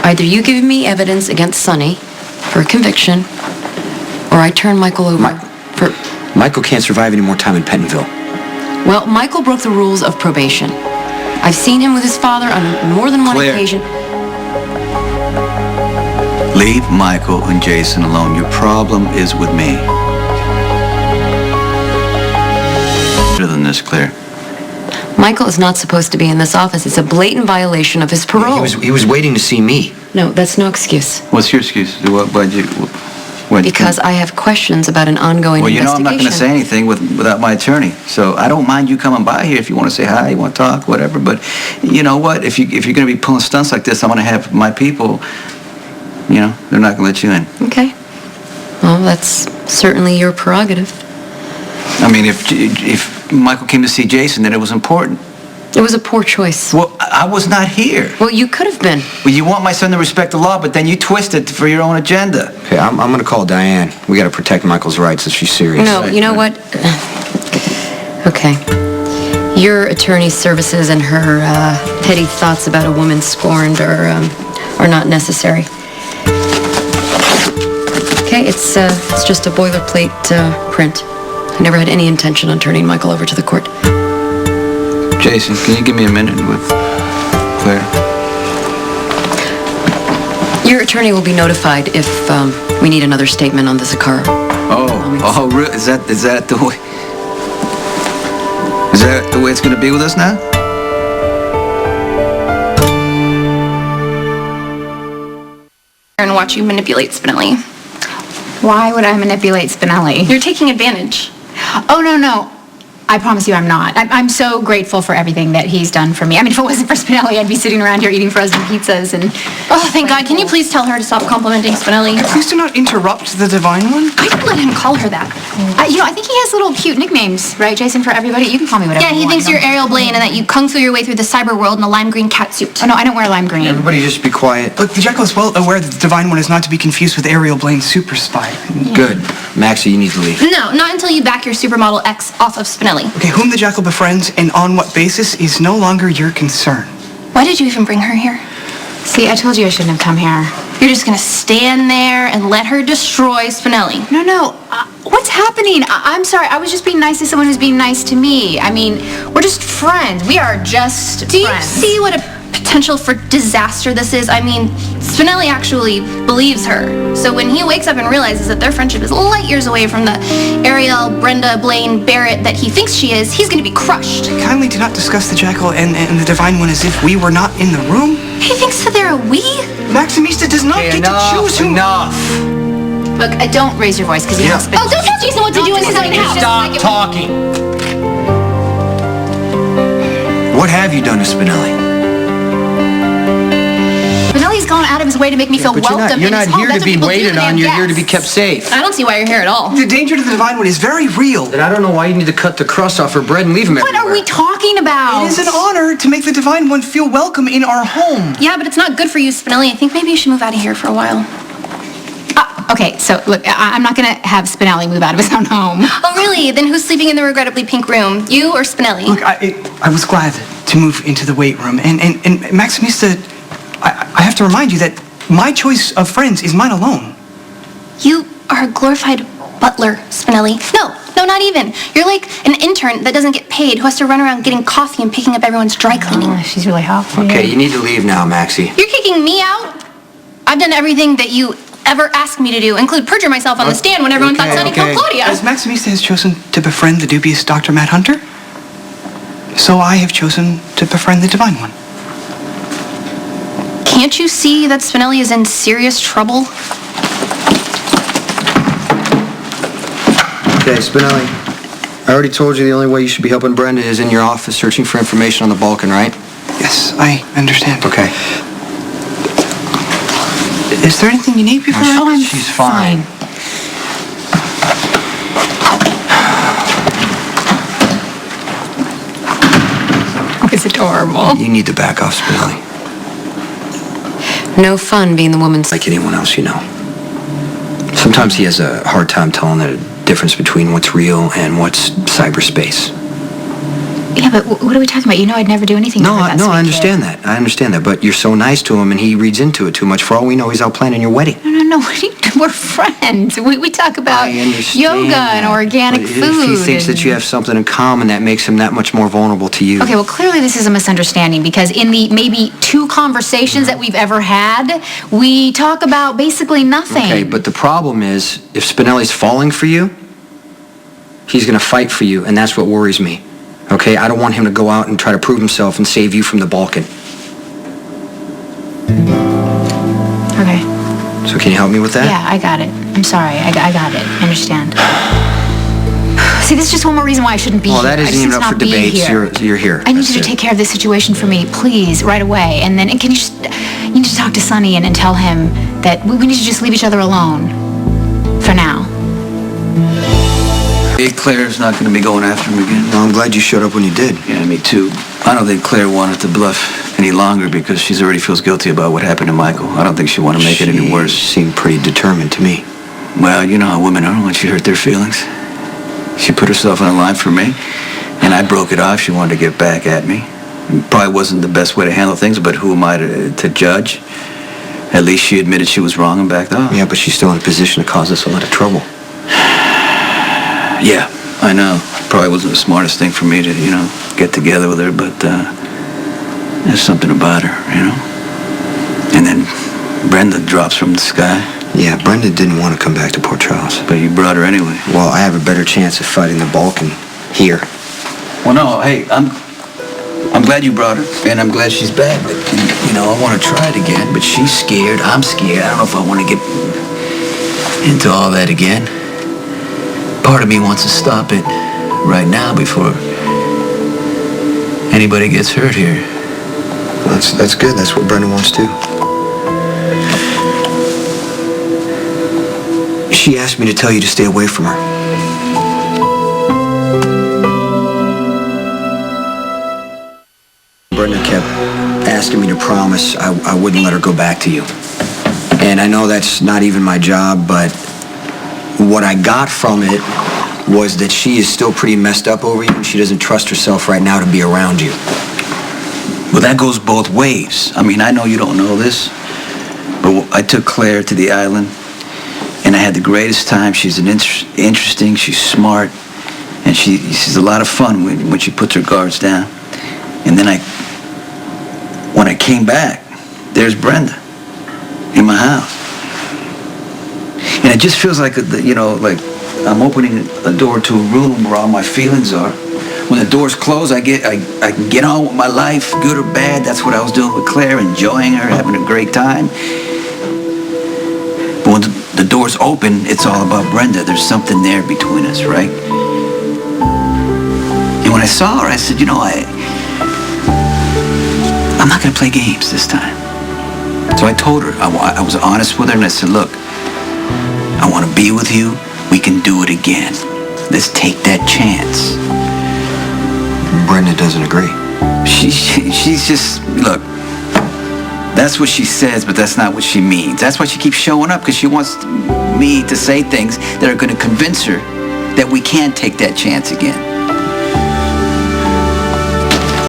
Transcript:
Either you give me evidence against Sonny for a conviction, or I turn Michael over for... Michael can't survive any more time in Pentonville. Well, Michael broke the rules of probation. I've seen him with his father on more than one occasion. Leave Michael and Jason alone. Your problem is with me. Better than this, Claire. Michael is not supposed to be in this office. It's a blatant violation of his parole. He was waiting to see me. No, that's no excuse. What's your excuse? Because I have questions about an ongoing Well, you know I'm investigation. not going to say anything without my attorney. So I don't mind you coming by here if you want to say hi, you want to talk, whatever. But you know what? If you're going to be pulling stunts like this, I'm going to have my people, you know, they're not going to let you in. Okay. Well, that's certainly your prerogative. I mean, if Michael came to see Jason, then it was important. It was a poor choice. Well, I was not here. Well, you could have been. Well, you want my son to respect the law, but then you twist it for your own agenda. Okay, I'm going to call Diane. We got to protect Michael's rights if she's serious. No, you know what? Okay. Your attorney's services and her petty thoughts about a woman scorned are not necessary. Okay, it's just a boilerplate print. I never had any intention on turning Michael over to the court. Jason, can you give me a minute with Claire? Your attorney will be notified if we need another statement on the Zakara. Oh, really? Is that the way? Is that the way it's going to be with us now? And watch you manipulate Spinelli. Why would I manipulate Spinelli? You're taking advantage. Oh, no. I promise you I'm not. I'm so grateful for everything that he's done for me. I mean, if it wasn't for Spinelli, I'd be sitting around here eating frozen pizzas and... Oh, thank God. Can you please tell her to stop complimenting Spinelli? Please do not interrupt the Divine One. I don't let him call her that. I think he has little cute nicknames, right, Jason, for everybody? You can call me whatever Yeah, he you want. thinks you're Ariel Blaine and that you kung fu your way through the cyber world in a lime green catsuit. Oh, no, I don't wear lime green. Everybody just be quiet. Look, the Jackal is well aware that the Divine One is not to be confused with Ariel Blaine's super spy. Good. Maxie, you need to leave. No, not until you back your supermodel X off of Spinelli. Okay, whom the Jackal befriends and on what basis is no longer your concern. Why did you even bring her here? See, I told you I shouldn't have come here. You're just gonna stand there and let her destroy Spinelli. No. What's happening? I'm sorry. I was just being nice to someone who's being nice to me. I mean, we're just friends. We are just friends. Do you see what a potential for disaster this is? I mean, Spinelli actually believes her. So when he wakes up and realizes that their friendship is light years away from the Ariel, Brenda, Blaine, Barrett that he thinks she is, he's gonna be crushed. Kindly do not discuss the Jackal and the Divine One as if we were not in the room. He thinks that they're a we? Maximista does not get to choose whom... Enough! Look, don't raise your voice because you know Spinelli. Oh, don't tell Jason what to do in his own house. Stop talking! What have you done to Spinelli? Spinelli's gone out of his way to make me feel welcome You're in his not home. here That's to be what people do waited when they on. You're have here to be guests. kept safe. I don't see why you're here at all. The danger to the Divine One is very real. Then I don't know why you need to cut the crust off her bread and leave him What are we talking about? It is an honor to make the Divine One feel welcome in our home. Yeah, but it's not good for you, Spinelli. I think maybe you should move out of here for a while. Okay, so look, I'm not going to have Spinelli move out of his own home. Oh, really? Then who's sleeping in the regrettably pink room? You or Spinelli? Look, I was glad to move into the weight room. And Maximista, I have to remind you that my choice of friends is mine alone. You are a glorified butler, Spinelli. No, not even. You're like an intern that doesn't get paid, who has to run around getting coffee and picking up everyone's dry cleaning. Oh, she's really helpful. Okay, you need to leave now, Maxie. You're kicking me out? I've done everything that you ever asked me to do, include perjure myself on the stand when everyone thought Sonny killed Claudia. As Maximista has chosen to befriend the dubious Dr. Matt Hunter, so I have chosen to befriend the Divine One. Can't you see that Spinelli is in serious trouble? Okay, Spinelli. I already told you the only way you should be helping Brenda is in your office searching for information on the Balkan, right? Yes, I understand. Okay. Is there anything you need before? Oh, I'm She's fine. Oh, it's adorable. You need to back off, Spinelli. No fun being the woman's... Like anyone else you know. Sometimes he has a hard time telling the difference between what's real and what's cyberspace. Yeah, but what are we talking about? You know I'd never do anything. No, to hurt that no, sweet I kid. understand that. I understand that. But you're so nice to him, and he reads into it too much. For all we know, he's out planning your wedding. No. We're friends. We talk about I understand yoga and that. organic But food. If he thinks that you have something in common, that makes him that much more vulnerable to you. Okay, well, clearly this is a misunderstanding because in the maybe 2 conversations that we've ever had, we talk about basically nothing. Okay, but the problem is, if Spinelli's falling for you, he's going to fight for you, and that's what worries me. Okay, I don't want him to go out and try to prove himself and save you from the Balkan. Okay. So can you help me with that? Yeah, I got it. I'm sorry. I got it. I understand. See, this is just one more reason why I shouldn't be Well, here. that I isn't just even need to up for not be debate. here. You're here. I need That's you to it. take care of this situation for me, please, right away. And then, can you just, you need to talk to Sonny and tell him that we need to just leave each other alone. For now. Hey, Claire's not going to be going after him again. Well, I'm glad you showed up when you did. Yeah, me too. I don't think Claire wanted to bluff any longer because she already feels guilty about what happened to Michael. I don't think she wanted to make it any worse. She seemed pretty determined to me. Well, you know how women are once you hurt their feelings. She put herself on the line for me, and I broke it off. She wanted to get back at me. It probably wasn't the best way to handle things, but who am I to judge? At least she admitted she was wrong and backed off. Yeah, but she's still in a position to cause us a lot of trouble. Yeah, I know. Probably wasn't the smartest thing for me to, get together with her, but there's something about her, And then Brenda drops from the sky. Yeah, Brenda didn't want to come back to Port Charles. But you brought her anyway. Well, I have a better chance of fighting the Balkan here. Well, no, hey, I'm glad you brought her, and I'm glad she's back. But, I want to try it again, but she's scared. I'm scared. I don't know if I want to get into all that again. Part of me wants to stop it right now before anybody gets hurt here. That's good. That's what Brenda wants too. She asked me to tell you to stay away from her. Brenda kept asking me to promise I wouldn't let her go back to you. And I know that's not even my job, but what I got from it was that she is still pretty messed up over you, and she doesn't trust herself right now to be around you. Well, that goes both ways. I mean, I know you don't know this, but I took Claire to the island, and I had the greatest time. She's interesting, she's smart, and she's a lot of fun when she puts her guards down. And then when I came back, there's Brenda in my house. And it just feels like, like I'm opening a door to a room where all my feelings are. When the door's closed, I can get on with my life, good or bad. That's what I was doing with Claire, enjoying her, having a great time. But when the door's open, it's all about Brenda. There's something there between us, right? And when I saw her, I said, I'm not going to play games this time. So I told her, I was honest with her, and I said, look, I want to be with you. We can do it again. Let's take that chance. Brenda doesn't agree. She's just, look, that's what she says, but that's not what she means. That's why she keeps showing up, because she wants me to say things that are going to convince her that we can't take that chance again.